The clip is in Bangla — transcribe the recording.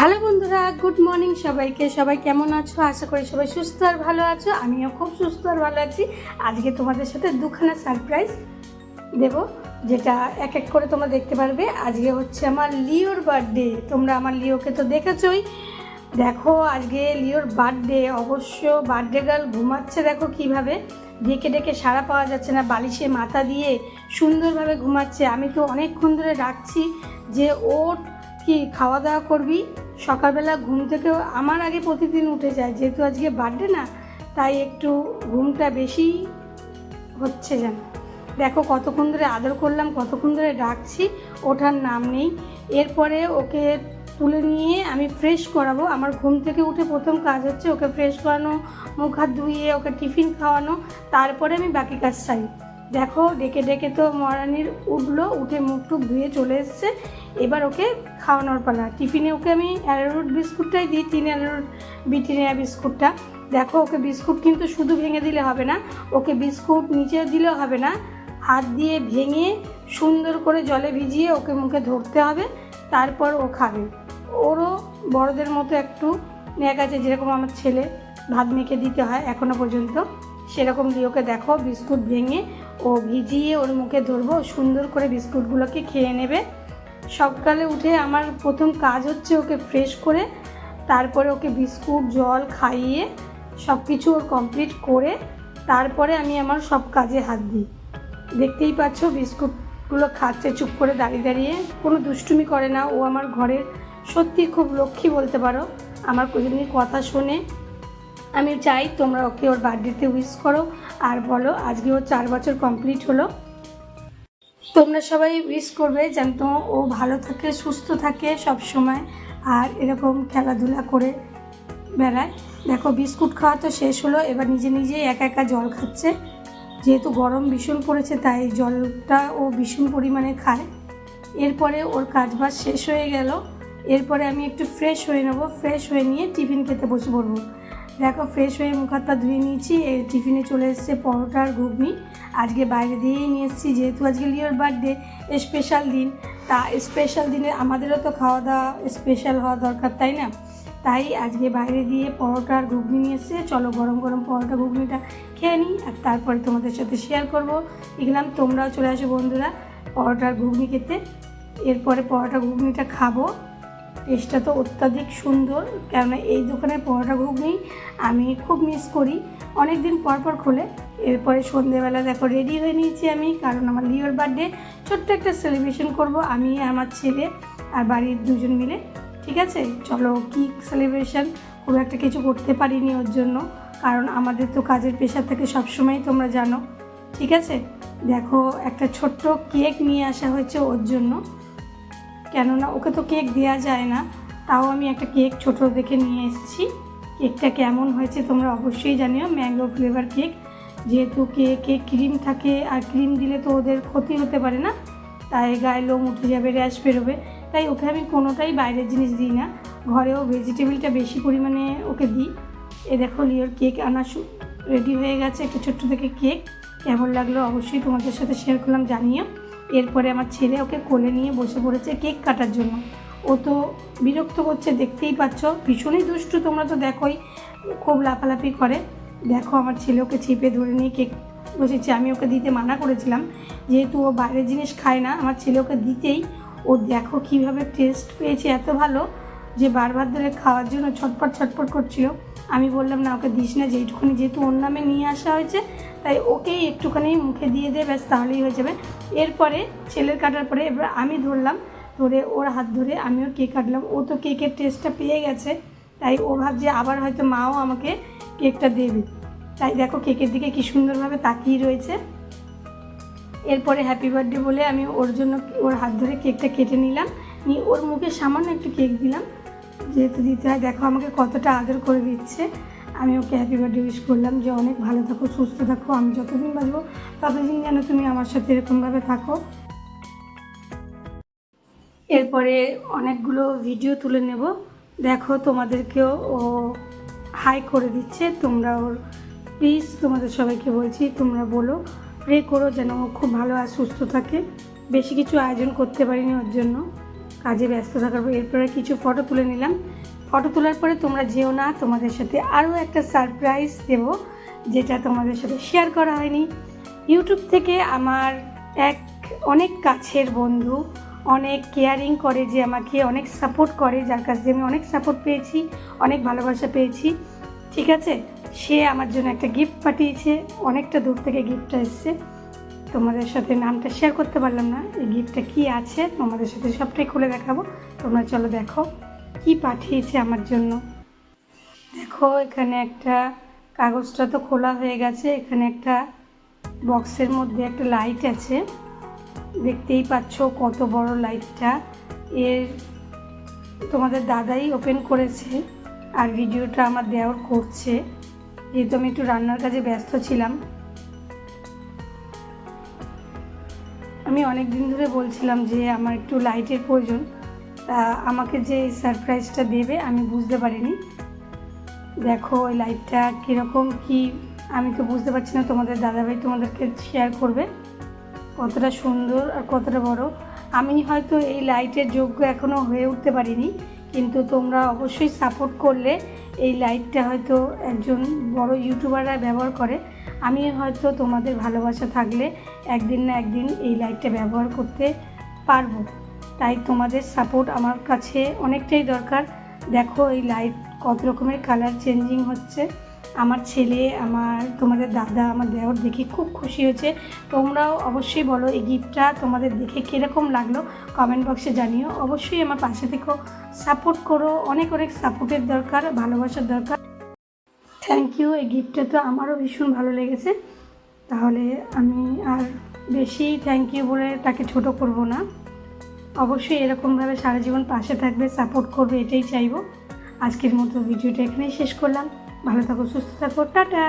হ্যালো বন্ধুরা, গুড মর্নিং সবাইকে। সবাই কেমন আছো? আশা করি সবাই সুস্থ আর ভালো আছো। আমিও খুব সুস্থ আর ভালো আছি। আজকে তোমাদের সাথে দুখানা সারপ্রাইজ দেব, যেটা এক এক করে তোমরা দেখতে পারবে। আজকে হচ্ছে আমার লিওর বার্থডে। তোমরা আমার লিওকে তো দেখেছোই। দেখো আজকে লিওর বার্থডে। অবশ্য বার্থডে গার্ল ঘুমাচ্ছে, দেখো কিভাবে ডেকে ডেকে সাড়া পাওয়া যাচ্ছে না, বালিশে মাথা দিয়ে সুন্দরভাবে ঘুমাচ্ছে। আমি তো অনেকক্ষণ ধরে রাখছি যে ওর কি খাওয়া দাওয়া করবি। সকালবেলা ঘুম থেকেও আমার আগে প্রতিদিন উঠে যায়, যেহেতু আজকে বার্থডে না, তাই একটু ঘুমটা বেশি হচ্ছে যেন। দেখো কতক্ষণ ধরে আদর করলাম, কতক্ষণ ধরে ডাকছি, ওঠার নাম নেই। এরপরে ওকে তুলে নিয়ে আমি ফ্রেশ করাবো। আমার ঘুম থেকে উঠে প্রথম কাজ হচ্ছে ওকে ফ্রেশ করানো, মুখ হাত ধুইয়ে ওকে টিফিন খাওয়ানো, তারপরে আমি বাকি কাজ সারি। দেখো ডেকে ডেকে তো মহারানীর উঠলো, উঠে মুখ টুক ধুয়ে চলে এসছে। এবার ওকে খাওয়ানোর পালা। টিফিনে ওকে আমি অ্যারোরুট বিস্কুটটাই দিই, 3 অ্যারোরুট ব্রিটানিয়া বিস্কুটটা। দেখো ওকে বিস্কুট কিন্তু শুধু ভেঙে দিলে হবে না, ওকে বিস্কুট নিচে দিলেও হবে না, হাত দিয়ে ভেঙে সুন্দর করে জলে ভিজিয়ে ওকে মুখে ধরতে হবে, তারপর ও খাবে। ওরও বড়দের মতো একটু ন্যাক আছে, যেরকম আমার ছেলে ভাত মেখে দিতে হয় এখনও পর্যন্ত, সেরকম দিয়ে ওকে দেখো বিস্কুট ভেঙে ও ভিজিয়ে ওর মুখে ধরবো। সুন্দর করে বিস্কুটগুলোকে খেয়ে নেবে। সকালে উঠে আমার প্রথম কাজ হচ্ছে ওকে ফ্রেশ করে, তারপরে ওকে বিস্কুট জল খাইয়ে সব কিছু ওর কমপ্লিট করে তারপরে আমি আমার সব কাজে হাত দিই। দেখতেই পাচ্ছ বিস্কুটগুলো খাচ্ছে চুপ করে দাঁড়িয়ে দাঁড়িয়ে, কোনো দুষ্টুমি করে না। ও আমার ঘরের সত্যি খুব লক্ষ্মী বলতে পারো, আমার কোনোদিনই কথা শোনে। আমি চাই তোমরা ওকে ওর বার্থডেতে উইশ করো আর বলো আজকে ওর 4 বছর কমপ্লিট হলো। তোমরা সবাই উইশ করবে যেন ও ভালো থাকে, সুস্থ থাকে সব সময়, আর এরকম খেলাধুলা করে বেড়ায়। দেখো বিস্কুট খাওয়া তো শেষ হলো, এবার নিজে নিজেই একা একা জল খাচ্ছে। যেহেতু গরম ভীষণ পড়েছে তাই জলটা ও ভীষণ পরিমাণে খায়। এরপরে ওর কাজবাজ শেষ হয়ে গেল। এরপরে আমি একটু ফ্রেশ হয়ে নেবো, ফ্রেশ হয়ে নিয়ে টিফিন খেতে বসে পড়বো। দেখো ফ্রেশ হয়ে মুখ হাতটা ধুয়ে নিয়েছি। টিফিনে চলে এসছে পরোটা আর ঘুগনি। আজকে বাইরে দিয়েই নিয়ে এসেছি, যেহেতু আজকে লিওর বার্থডে, স্পেশাল দিন। তা স্পেশাল দিনে আমাদেরও তো খাওয়া দাওয়া স্পেশাল হওয়া দরকার, তাই না? তাই আজকে বাইরে দিয়ে পরোটা আর ঘুগনি নিয়ে এসছে। চলো গরম গরম পরোটা ঘুগনিটা খেয়ে নিই, আর তারপরে তোমাদের সাথে শেয়ার করবো। দেখলাম তোমরাও চলে আসো বন্ধুরা পরোটা আর ঘুগনি খেতে। এরপরে পরোটা ঘুগনিটা খাবো। টেস্টটা তো অত্যাধিক সুন্দর, কেননা এই দোকানের পরোটা ঘুগনি আমি খুব মিস করি, অনেক দিন পর পর খোলে। এরপরে সন্ধেবেলা দেখো রেডি হয়ে নিয়েছি আমি, কারণ আমার লিওর বার্থডে ছোট্ট একটা সেলিব্রেশন করব আমি, আমার ছেলে আর বাড়ির দুজন মিলে। ঠিক আছে, চলো কি সেলিব্রেশন, খুব একটা কিছু করতে পারিনি ওর জন্য, কারণ আমাদের তো কাজের প্রেশার থাকে সবসময়, তোমরা জানো। ঠিক আছে, দেখো একটা ছোট্ট কেক নিয়ে আসা হয়েছে ওর জন্য, কেননা ওকে তো কেক দেওয়া যায় না, তাও আমি একটা কেক ছোট দেখে নিয়ে এসেছি। কেকটা কেমন হয়েছে তোমরা অবশ্যই জানিও। ম্যাঙ্গো ফ্লেভার কেক, যেহেতু কেকে ক্রিম থাকে, আর ক্রিম দিলে তো ওদের ক্ষতি হতে পারে না, তাই গায়ে লোম উঠে যাবে, র্যাশ বেরোবে, তাই ওকে আমি কোনোটাই বাইরের জিনিস দিই না, ঘরেও ভেজিটেবলটা বেশি পরিমাণে ওকে দিই। এ দেখো লিওর কেক আনা রেডি হয়ে গেছে, একটা ছোট্ট থেকে কেক। কেমন লাগলো অবশ্যই তোমাদের সাথে শেয়ার করলাম, জানিও। এরপরে আমার ছেলে ওকে কোলে নিয়ে বসে পড়েছে কেক কাটার জন্য। ও তো বিরক্ত করছে, দেখতেই পাচ্ছ, ভীষণই দুষ্টু, তোমরা তো দেখোই, খুব লাফালাফি করে। দেখো আমার ছেলে ওকে চেপে ধরে নিয়ে কেক বসেছে। আমি ওকে দিতে মানা করেছিলাম, যেহেতু ও বাইরের জিনিস খায় না, আমার ছেলে ওকে দিতেই ও দেখো কীভাবে টেস্ট পেয়েছে এত ভালো, যে বারবার ধরে খাওয়ার জন্য ছটপট ছটপট করছিল। আমি বললাম না ওকে দিস না, যেইটুখানি যেহেতু ওর নামে নিয়ে আসা হয়েছে, তাই ওকেই একটুখানি মুখে দিয়ে দে, ব্যাস তাহলেই হয়ে যাবে। এরপরে ছেলের কাটার পরে এবার আমি ধরলাম, ধরে ওর হাত ধরে আমি ওর কেক কাটলাম। ও তো কেকের টেস্টটা পেয়ে গেছে, তাই ও ভাবছে আবার হয়তো মাও আমাকে কেকটা দেবে, তাই দেখো কেকের দিকে কী সুন্দরভাবে তাকিয়ে রয়েছে। এরপরে হ্যাপি বার্থডে বলে আমি ওর জন্য ওর হাত ধরে কেকটা কেটে নিলাম, নিয়ে ওর মুখে সামান্য একটু কেক দিলাম, যেহেতু দিতে হয়। দেখো আমাকে কতটা আদর করে দিচ্ছে। আমি ওকে হ্যাপি বার্থডে উইশ করলাম, যে অনেক ভালো থাকো, সুস্থ থাকো, আমি যতদিন বাঁচবো ততদিন যেন তুমি আমার সাথে এরকমভাবে থাকো। এরপরে অনেকগুলো ভিডিও তুলে নেব। দেখো তোমাদেরকেও ও হাই করে দিচ্ছে, তোমরা ওর প্লিজ তোমাদের সবাইকে বলছি তোমরা বলো, প্রে করো যেন ও খুব ভালো আর সুস্থ থাকে। বেশি কিছু আয়োজন করতে পারিনি ওর জন্য, কাজে ব্যস্ত থাকার পর এরপরে কিছু ফটো তুলে নিলাম। ফটো তোলার পরে তোমরা যেও না, তোমাদের সাথে আরও একটা সারপ্রাইজ দেব, যেটা তোমাদের সাথে শেয়ার করা হয়নি। ইউটিউব থেকে আমার অনেক কাছের বন্ধু, অনেক কেয়ারিং করে, যে আমাকে অনেক সাপোর্ট করে, যার কাছ থেকে আমি অনেক সাপোর্ট পেয়েছি, অনেক ভালোবাসা পেয়েছি, ঠিক আছে, সে আমার জন্য একটা গিফট পাঠিয়েছে। অনেকটা দূর থেকে গিফটটা এসছে, তোমাদের সাথে নামটা শেয়ার করতে পারলাম না। এই গিফটটা কী আছে তোমাদের সাথে সবটাই খুলে দেখাবো। তোমরা চলো দেখো কি পাঠিয়েছে আমার জন্য। দেখো এখানে একটা কাগজটা তো খোলা হয়ে গেছে, এখানে একটা বক্সের মধ্যে একটা লাইট আছে, দেখতেই পাচ্ছ কত বড় লাইটটা। এর তোমাদের দাদাই ওপেন করেছে, আর ভিডিওটা আমার দেওয়ার করছে, যেহেতু আমি একটু রান্নার কাজে ব্যস্ত ছিলাম। আমি অনেক দিন ধরে বলছিলাম যে আমার একটু লাইটের প্রয়োজন, তা আমাকে যে এই সারপ্রাইজটা দেবে আমি বুঝতে পারিনি। দেখো ওই লাইটটা কীরকম কি আমি তো বুঝতে পারছি না, তোমাদের দাদাভাই তোমাদেরকে শেয়ার করবে কতটা সুন্দর আর কতটা বড়। আমি হয়তো এই লাইটের যোগ্য এখনও হয়ে উঠতে পারিনি, কিন্তু তোমরা অবশ্যই সাপোর্ট করলে এই লাইটটা হয়তো একজন বড় ইউটিউবাররা ব্যবহার করে। আমি হয়তো তোমাদের ভালোবাসা থাকলে একদিন না একদিন এই লাইটটা ব্যবহার করতে পারবো, তাই তোমাদের সাপোর্ট আমার কাছে অনেকটাই দরকার। দেখো এই লাইট কত রকমের কালার চেঞ্জিং হচ্ছে। আমার ছেলে, তোমাদের দাদা, আমার দেওর দেখে খুব খুশি হয়েছে। তোমরাও অবশ্যই বলো এই গিফটটা তোমাদের দেখে কীরকম লাগলো, কমেন্ট বক্সে জানিও। অবশ্যই আমার পাশে থেকো, সাপোর্ট করো, অনেক অনেক সাপোর্টের দরকার, ভালোবাসার দরকার। Thank you. এই গিফটটা তো আমারও ভীষণ ভালো লেগেছে, তাহলে আমি আর বেশি থ্যাংক ইউ বলে তাকে ছোট করব না। অবশ্যই এরকমভাবে সারা জীবন পাশে থাকবে, সাপোর্ট করবে, এটাই চাইবো। আজকের মতো ভিডিওটা এখানেই শেষ করলাম। ভালো থাকো, সুস্থ থাকো, টাটা।